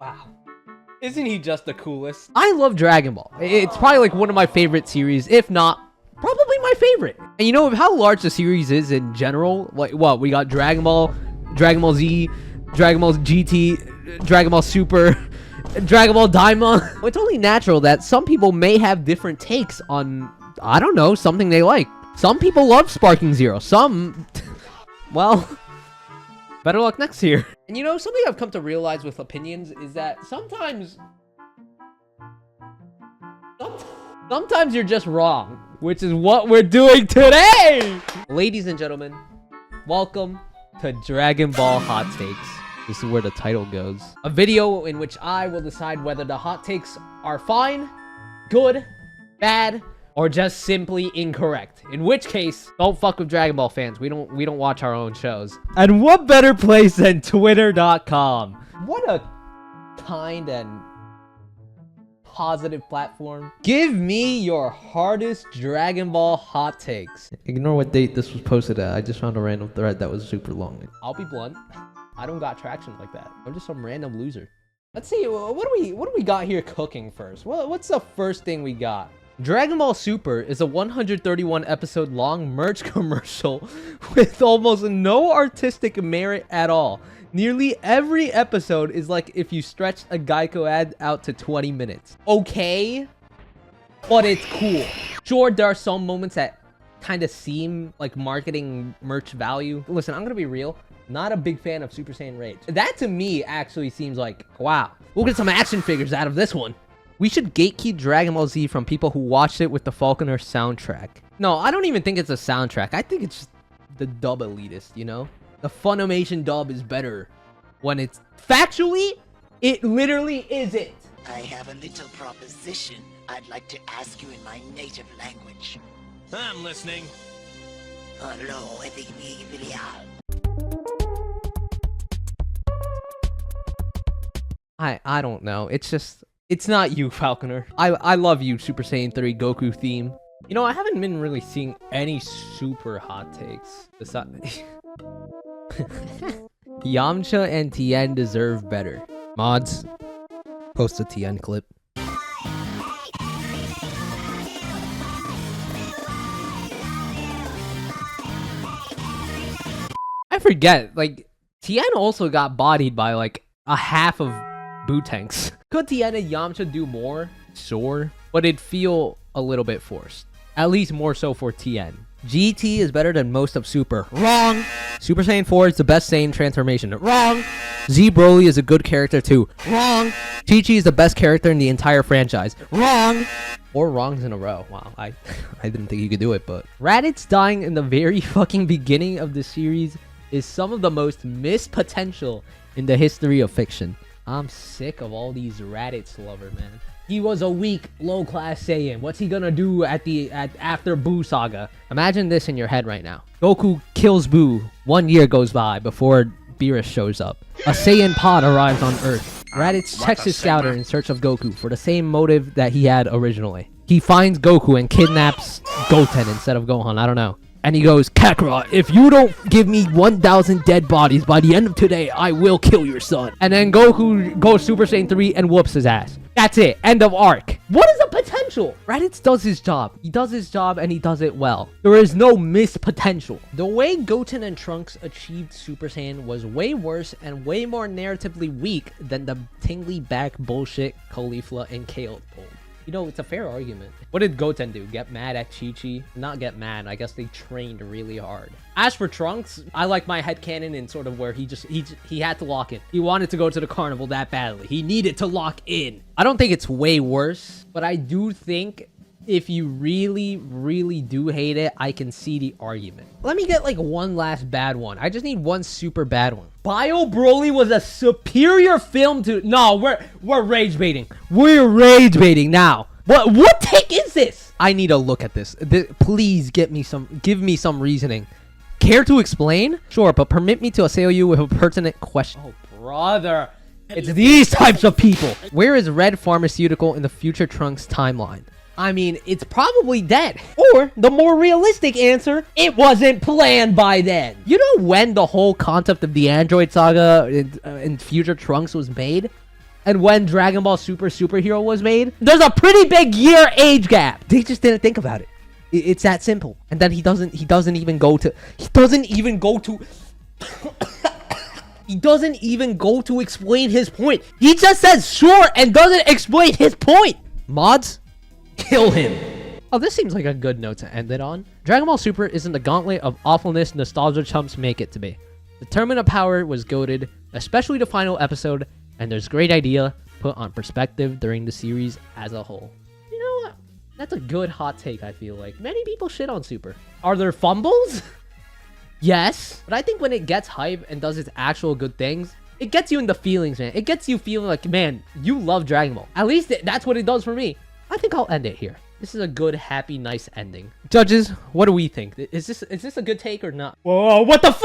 Wow. Isn't he just the coolest? I love Dragon Ball. It's probably like one of my favorite series, if not probably my favorite. And you know how large the series is in general? Like what? We got Dragon Ball, Dragon Ball Z, Dragon Ball GT, Dragon Ball Super, Dragon Ball Daima. It's only natural that some people may have different takes on, I don't know, something they like. Some people love Sparking Zero. Some, well, better luck next year. And you know, something I've come to realize with opinions is that sometimes you're just wrong, which is what we're doing today. Ladies and gentlemen, welcome to Dragon Ball Hot Takes. This is where the title goes. A video in which I will decide whether the hot takes are fine, good, bad, or just simply incorrect. In which case, don't fuck with Dragon Ball fans. We don't watch our own shows. And what better place than Twitter.com? What a kind and positive platform. Give me your hardest Dragon Ball hot takes. Ignore what date this was posted at. I just found a random thread that was super long. I'll be blunt. I don't got traction like that. I'm just some random loser. Let's see. What do we got here cooking first? Well, what's the first thing we got? Dragon Ball Super is a 131 episode long merch commercial with almost no artistic merit at all. Nearly every episode is like if you stretched a Geico ad out to 20 minutes. Okay, but it's cool. Sure, there are some moments that kind of seem like marketing merch value. Listen, I'm gonna be real. Not a big fan of Super Saiyan Rage. That to me actually seems like, wow, we'll get some action figures out of this one. We should gatekeep Dragon Ball Z from people who watched it with the Falconer soundtrack. No, I don't even think it's a soundtrack. I think it's just the dub elitist, you know? The Funimation dub is better when it's factually, it literally isn't. I have a little proposition I'd like to ask you in my native language. I'm listening. Hello, I don't know. It's just, it's not you, Falconer. I love you, Super Saiyan 3 Goku theme. You know, I haven't been really seeing any super hot takes. Yamcha and Tien deserve better. Mods, post a Tien clip. I forget, like, Tien also got bodied by like a half of Bootanks. Could Tien and Yamcha do more? Sure, but it'd feel a little bit forced. At least more so for Tien. GT is better than most of Super. Wrong! Super Saiyan 4 is the best Saiyan transformation. Wrong! Z Broly is a good character too. Wrong! Chi-Chi is the best character in the entire franchise. Wrong! 4 wrongs in a row. Wow, I didn't think you could do it, but... Raditz dying in the very fucking beginning of the series is some of the most missed potential in the history of fiction. I'm sick of all these Raditz lovers, man. He was a weak, low-class Saiyan. What's he gonna do after Buu Saga? Imagine this in your head right now. Goku kills Buu. 1 year goes by before Beerus shows up. A Saiyan pod arrives on Earth. Raditz checks his scouter in search of Goku for the same motive that he had originally. He finds Goku and kidnaps Goten instead of Gohan. I don't know. And he goes, Kakarot, if you don't give me 1,000 dead bodies by the end of today, I will kill your son. And then Goku goes Super Saiyan 3 and whoops his ass. That's it. End of arc. What is the potential? Raditz does his job. He does his job and he does it well. There is no missed potential. The way Goten and Trunks achieved Super Saiyan was way worse and way more narratively weak than the tingly back bullshit Caulifla and Kale pulled. You know, it's a fair argument. What did Goten do? Get mad at Chi-Chi? Not get mad. I guess they trained really hard. As for Trunks, I like my headcanon in sort of where he had to lock in. He wanted to go to the carnival that badly. He needed to lock in. I don't think it's way worse, but I do think if you really, really do hate it, I can see the argument. Let me get like one last bad one. I just need one super bad one. Bio Broly was a superior film to... No, we're rage baiting. We're rage baiting now. What take is this? I need to look at this. Please give me some reasoning. Care to explain? Sure, but permit me to assail you with a pertinent question. Oh, brother. It's these types of people. Where is Red Pharmaceutical in the future Trunks timeline? I mean, it's probably dead. Or, the more realistic answer, it wasn't planned by then. You know when the whole concept of the Android saga in future Trunks was made? and when Dragon Ball Super Superhero was made, there's a pretty big year age gap. They just didn't think about it. It's that simple. And then he doesn't even go to he doesn't even go to explain his point. He just says sure and doesn't explain his point. Mods, kill him. Oh, this seems like a good note to end it on. Dragon Ball Super isn't the gauntlet of awfulness nostalgia chumps make it to be. The Tournament of Power was goated, especially the final episode, and there's great idea put on perspective during the series as a whole. You know what? That's a good hot take, I feel like. Many people shit on Super. Are there fumbles? Yes. But I think when it gets hype and does its actual good things, it gets you in the feelings, man. It gets you feeling like, man, you love Dragon Ball. At least that's what it does for me. I think I'll end it here. This is a good, happy, nice ending. Judges, what do we think? Is this a good take or not? Whoa, what the fuck?